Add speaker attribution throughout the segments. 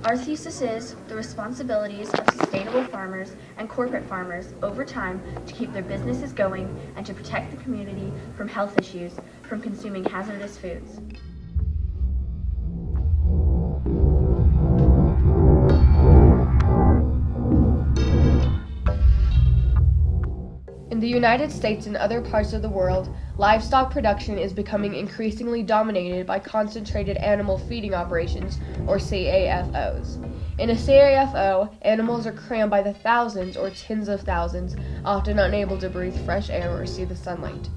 Speaker 1: Our thesis is the responsibilities of sustainable farmers and corporate farmers over time to keep their businesses going and to protect the community from health issues from consuming hazardous foods.
Speaker 2: In the United States and other parts of the world, livestock production is becoming increasingly dominated by concentrated animal feeding operations, or CAFOs. In a CAFO, animals are crammed by the thousands or tens of thousands, often unable to breathe fresh air or see the sunlight.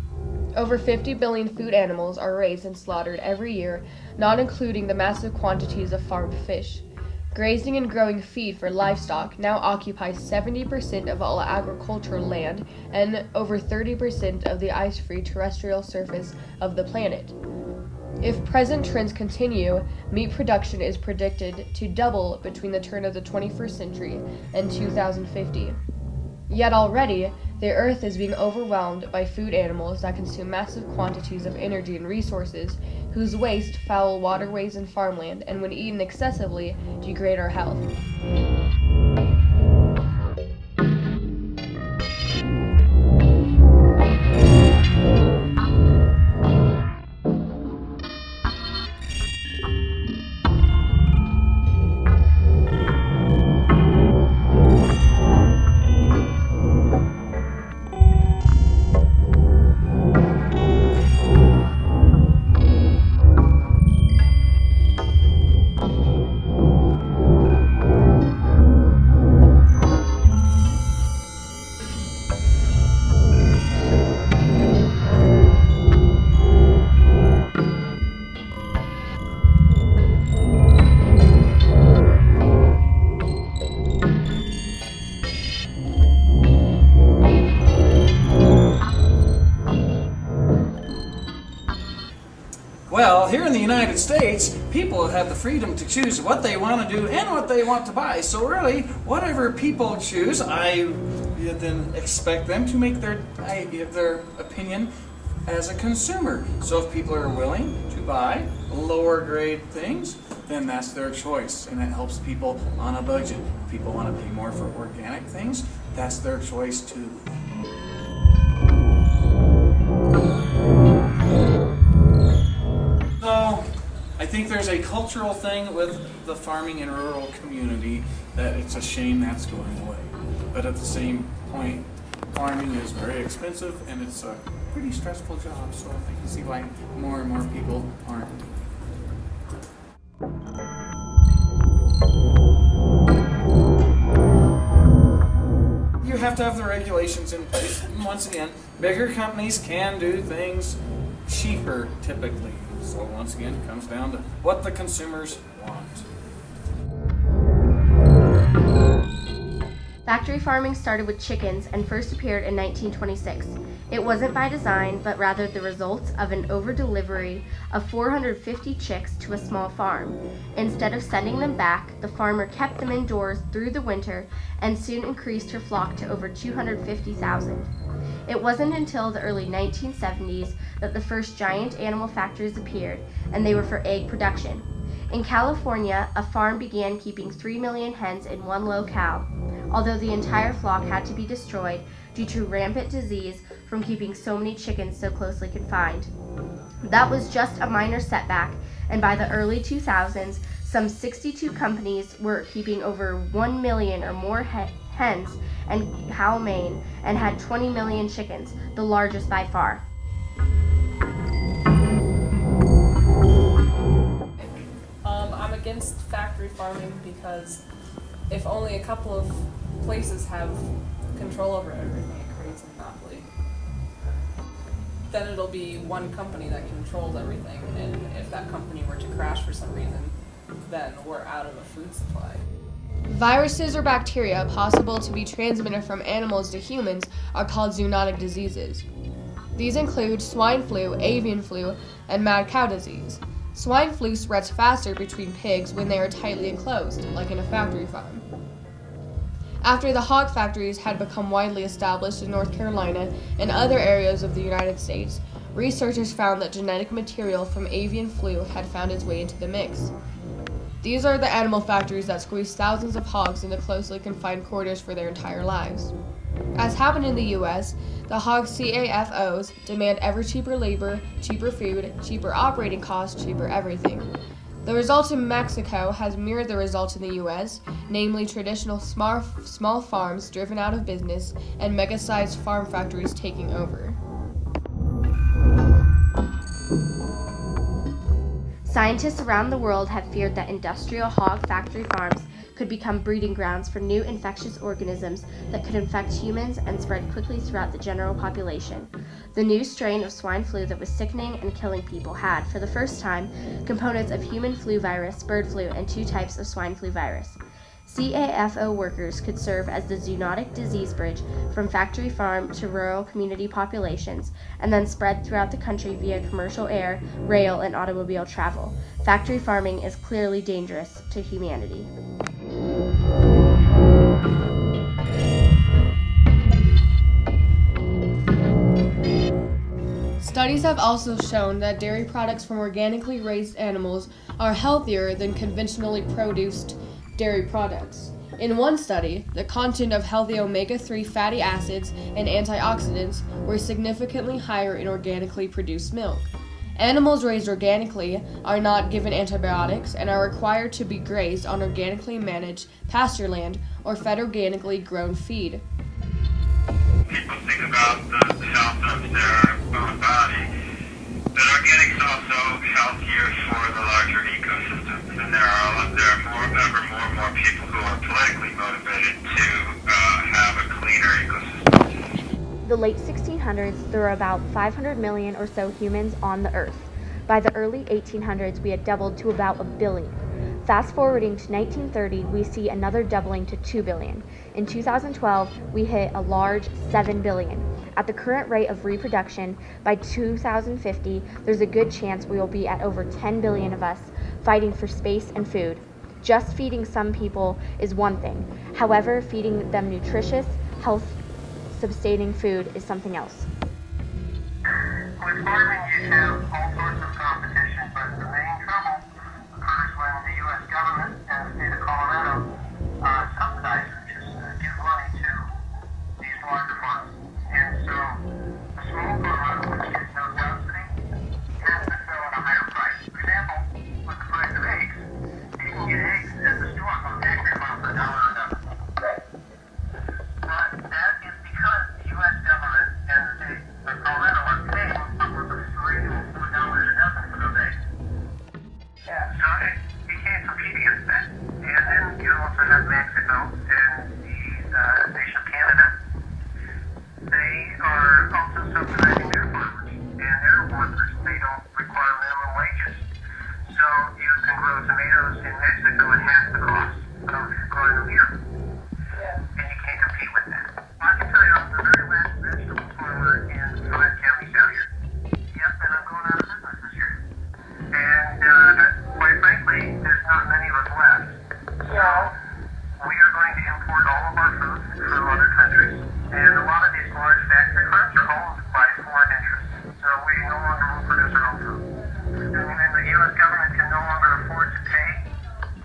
Speaker 2: Over 50 billion food animals are raised and slaughtered every year, not including the massive quantities of farmed fish. Grazing and growing feed for livestock now occupies 70% of all agricultural land and over 30% of the ice-free terrestrial surface of the planet. If present trends continue, meat production is predicted to double between the turn of the 21st century and 2050. Yet already, the Earth is being overwhelmed by food animals that consume massive quantities of energy and resources, whose waste foul waterways and farmland, and when eaten excessively, degrade our health.
Speaker 3: Well, here in the United States, people have the freedom to choose what they want to do and what they want to buy. So really, whatever people choose, I then expect them to make their opinion as a consumer. So if people are willing to buy lower grade things, then that's their choice, and it helps people on a budget. If people want to pay more for organic things, that's their choice too. So, I think there's a cultural thing with the farming and rural community that it's a shame that's going away. But at the same point, farming is very expensive and it's a pretty stressful job, so I can see why more and more people aren't. You have to have the regulations in place. And once again, bigger companies can do things cheaper typically. So once again, it comes down to what the consumers want.
Speaker 4: Factory farming started with chickens and first appeared in 1926. It wasn't by design, but rather the result of an over-delivery of 450 chicks to a small farm. Instead of sending them back, the farmer kept them indoors through the winter and soon increased her flock to over 250,000. It wasn't until the early 1970s that the first giant animal factories appeared, and they were for egg production. In California, a farm began keeping 3 million hens in one locale, although the entire flock had to be destroyed due to rampant disease from keeping so many chickens so closely confined. That was just a minor setback, and by the early 2000s, some 62 companies were keeping over 1 million or more hens and cow main, and had 20 million chickens, the largest by far.
Speaker 5: I'm against factory farming because if only a couple of places have control over everything, it creates a monopoly. Then it'll be one company that controls everything, and if that company were to crash for some reason, then we're out of a food supply.
Speaker 2: Viruses or bacteria possible to be transmitted from animals to humans are called zoonotic diseases. These include swine flu, avian flu, and mad cow disease. Swine flu spreads faster between pigs when they are tightly enclosed, like in a factory farm. After the hog factories had become widely established in North Carolina and other areas of the United States, researchers found that genetic material from avian flu had found its way into the mix. These are the animal factories that squeeze thousands of hogs into closely confined quarters for their entire lives. As happened in the U.S., the hog CAFOs demand ever cheaper labor, cheaper food, cheaper operating costs, cheaper everything. The result in Mexico has mirrored the results in the U.S., namely traditional small farms driven out of business and mega-sized farm factories taking over.
Speaker 4: Scientists around the world have feared that industrial hog factory farms could become breeding grounds for new infectious organisms that could infect humans and spread quickly throughout the general population. The new strain of swine flu that was sickening and killing people had, for the first time, components of human flu virus, bird flu, and 2 types of swine flu virus. CAFO workers could serve as the zoonotic disease bridge from factory farm to rural community populations, and then spread throughout the country via commercial air, rail, and automobile travel. Factory farming is clearly dangerous to humanity.
Speaker 2: Studies have also shown that dairy products from organically raised animals are healthier than conventionally produced dairy products. In one study, the content of healthy omega-3 fatty acids and antioxidants were significantly higher in organically produced milk. Animals raised organically are not given antibiotics and are required to be grazed on organically managed pasture land or fed organically grown feed.
Speaker 6: People think about the health of their own body, but organics also healthier for the larger ecosystem. And there are more and more people who are politically motivated to have a cleaner ecosystem.
Speaker 1: The late 1600s, there were about 500 million or so humans on the Earth. By the early 1800s, we had doubled to about 1 billion. Fast forwarding to 1930, we see another doubling to 2 billion. In 2012, we hit a large 7 billion. At the current rate of reproduction, by 2050, there's a good chance we will be at over 10 billion of us fighting for space and food. Just feeding some people is one thing. However, feeding them nutritious, health-sustaining food is something else.
Speaker 6: With farming, you have all sorts of competition, but the main trouble occurs when the U.S. government and the state of Colorado subsidize or just give money to these larger farms. And so a small farmer, which gets no subsidy, has to sell at a higher price. For example, with the price of eggs, you can get eggs at the store from a factory farm for $1 a dozen. But that is because the U.S. government and the state of Colorado are paying upwards of $3 or $4 a dozen for those eggs. So you can't compete against that. And then you also have Mexico and the nation of Canada. They are also subsidizing their farmers and their workers. They don't require minimum wages. So you can grow tomatoes in Mexico at half the cost of growing them here. And you can't compete with that. I can tell you I'm the very last vegetable farmer in 5 counties out here. Yep, and I'm going out of business this year. And quite frankly, there's not many of us left. So we are going to import all of our food from other countries. And a lot of these large factory farms are owned by foreign interests. So we no longer will produce our own food. And the U.S. government can no longer afford to pay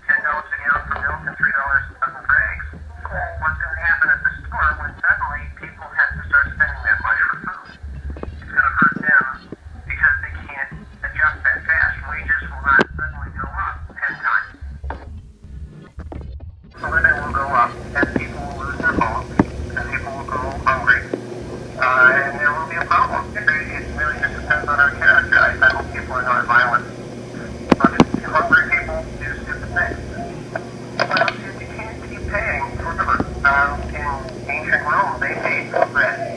Speaker 6: $10 a gallon for milk and $3 a dozen for eggs. What's going to happen at the store when suddenly people have to start spending that much for food? It's going to hurt them because they can't adjust that fast. Wages will not suddenly go up 10 times. The living will go up, and people will lose their homes, and people will go hungry, and there will be a problem. It really just depends on our character. I hope people are not violent, but hungry people do stupid things. Well, you can't keep paying forever. In ancient Rome, they paid for bread.